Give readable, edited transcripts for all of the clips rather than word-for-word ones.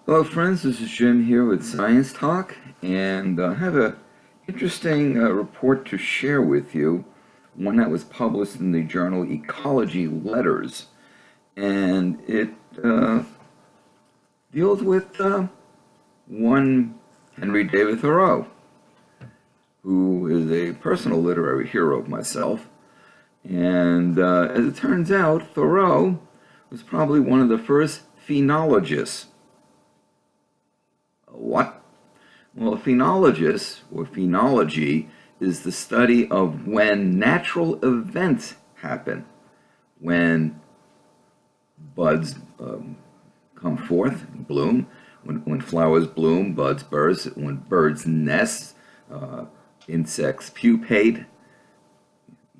Hello, friends. This is Jim here with Science Talk, and I have an interesting report to share with you. One that was published in the journal Ecology Letters, and it deals with one Henry David Thoreau, who is a personal literary hero of myself. And as it turns out, Thoreau was probably one of the first phenologists. What? Well, a phenologist, or phenology, is the study of when natural events happen, when buds come forth, bloom, when flowers bloom, buds burst, when birds nest, insects pupate,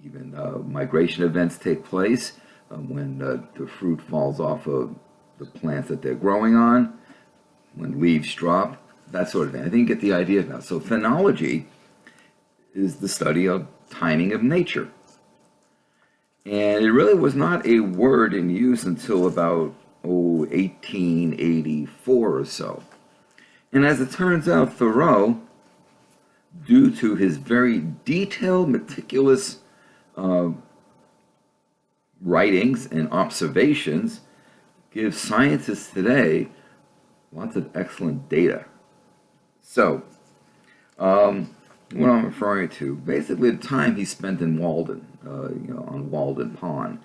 even migration events take place, when the fruit falls off of the plants that they're growing on, when leaves drop, that sort of thing. I think you get the idea now. So phenology is the study of timing of nature. And it really was not a word in use until about 1884 or so. And as it turns out, Thoreau, due to his very detailed, meticulous writings and observations, gives scientists today lots of excellent data. So, what I'm referring to, basically the time he spent in Walden, on Walden Pond.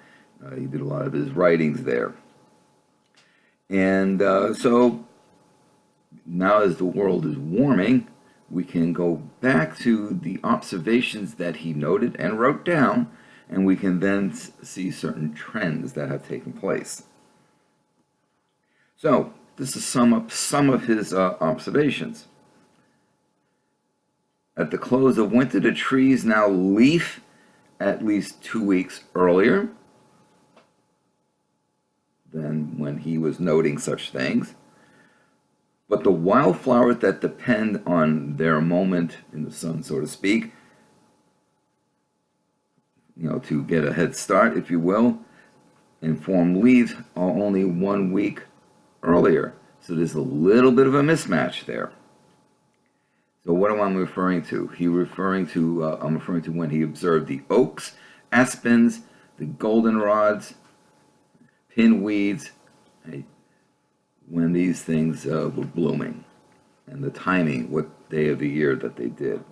He did a lot of his writings there. And so, now as the world is warming, we can go back to the observations that he noted and wrote down, and we can then see certain trends that have taken place. So, this is sum up some of his observations. At the close of winter, the trees now leaf at least 2 weeks earlier than when he was noting such things. But the wildflowers that depend on their moment in the sun, so to speak, to get a head start, if you will, and form leaves are only 1 week earlier. So there's a little bit of a mismatch there. So what am I referring to? I'm referring to when he observed the oaks, aspens, the goldenrods, pinweeds, when these things were blooming, and the timing, what day of the year that they did.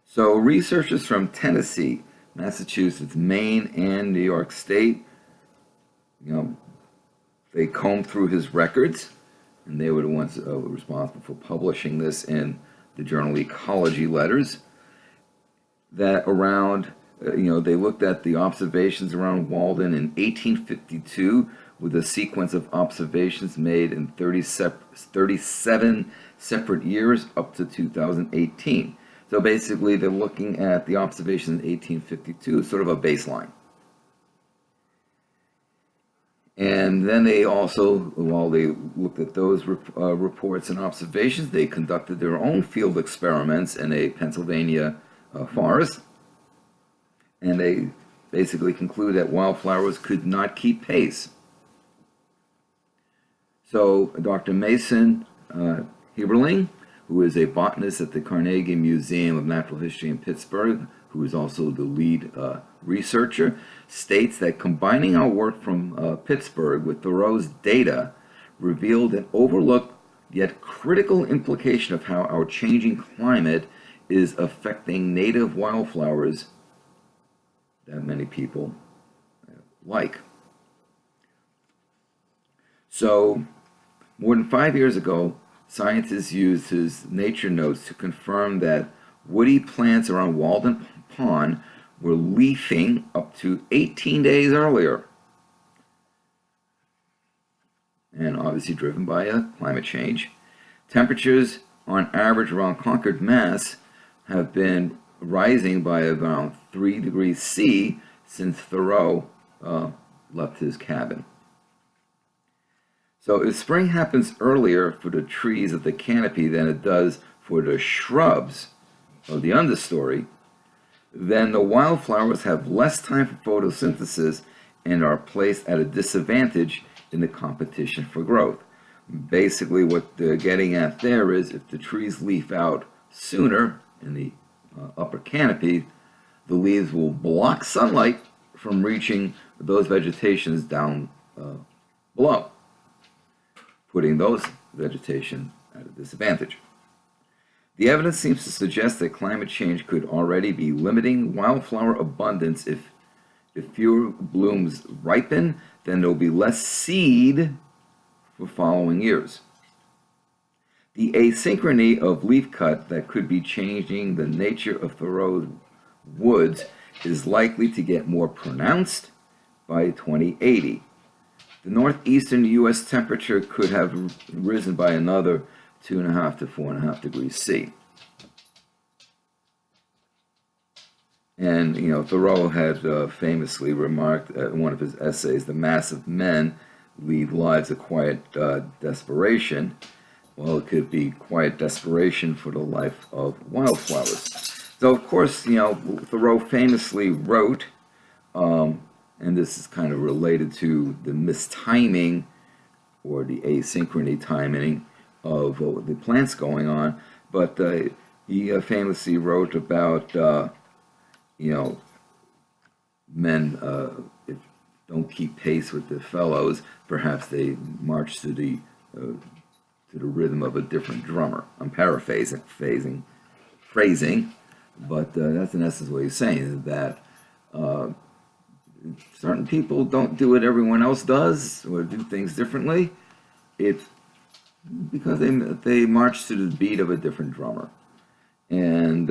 So researchers from Tennessee, Massachusetts, Maine, and New York State, they combed through his records, and they were the ones responsible for publishing this in the journal Ecology Letters. That around, they looked at the observations around Walden in 1852 with a sequence of observations made in 37 separate years up to 2018. So basically, they're looking at the observations in 1852 as sort of a baseline. And then they also, while they looked at those reports and observations, they conducted their own field experiments in a Pennsylvania forest. And they basically concluded that wildflowers could not keep pace. So Dr. Mason Heberling, who is a botanist at the Carnegie Museum of Natural History in Pittsburgh, who is also the lead researcher, states that combining our work from Pittsburgh with Thoreau's data revealed an overlooked yet critical implication of how our changing climate is affecting native wildflowers that many people like. So, more than 5 years ago, scientists used his nature notes to confirm that woody plants around Walden Pond were leafing up to 18 days earlier. And obviously driven by climate change. Temperatures on average around Concord, Mass have been rising by around 3 degrees C since Thoreau left his cabin. So if spring happens earlier for the trees of the canopy than it does for the shrubs of the understory, then the wildflowers have less time for photosynthesis and are placed at a disadvantage in the competition for growth. Basically, what they're getting at there is if the trees leaf out sooner in the upper canopy, the leaves will block sunlight from reaching those vegetations down below, putting those vegetation at a disadvantage. The evidence seems to suggest that climate change could already be limiting wildflower abundance. If fewer blooms ripen, then there will be less seed for following years. The asynchrony of leaf cut that could be changing the nature of Thoreau's woods is likely to get more pronounced by 2080. The northeastern U.S. temperature could have risen by another 2.5 to 4.5 degrees C. And, Thoreau had famously remarked in one of his essays, "The mass of men lead lives of quiet desperation." Well, it could be quiet desperation for the life of wildflowers. So, of course, Thoreau famously wrote, and this is kind of related to the mistiming or the asynchrony timing of the plants going on, but he famously wrote about, men if don't keep pace with their fellows, perhaps they march to the rhythm of a different drummer. I'm paraphrasing, but that's in essence what he's saying, is that certain people don't do what everyone else does or do things differently. It's because they march to the beat of a different drummer. And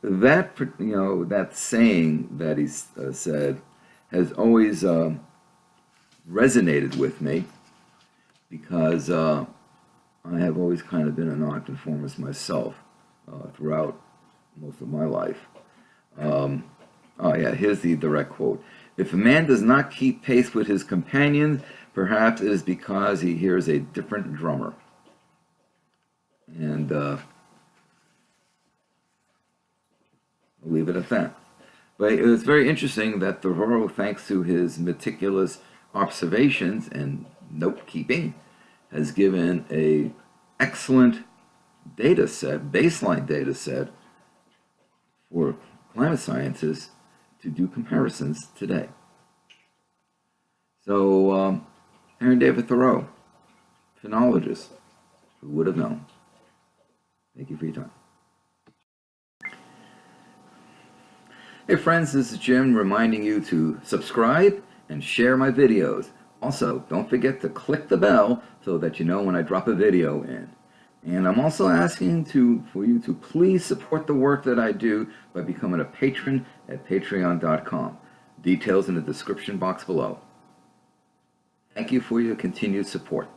that saying that he said has always resonated with me, because I have always kind of been a nonconformist myself throughout most of my life. Here's the direct quote. "If a man does not keep pace with his companions, perhaps it is because he hears a different drummer." And I'll leave it at that. But it was very interesting that Thoreau, thanks to his meticulous observations and note keeping, has given a excellent data set, baseline data set, for climate scientists to do comparisons today. So, Henry David Thoreau, phenologist, who would have known? Thank you for your time. Hey friends, this is Jim reminding you to subscribe and share my videos. Also, don't forget to click the bell so that you know when I drop a video in. And I'm also asking for you to please support the work that I do by becoming a patron at patreon.com. Details in the description box below. Thank you for your continued support.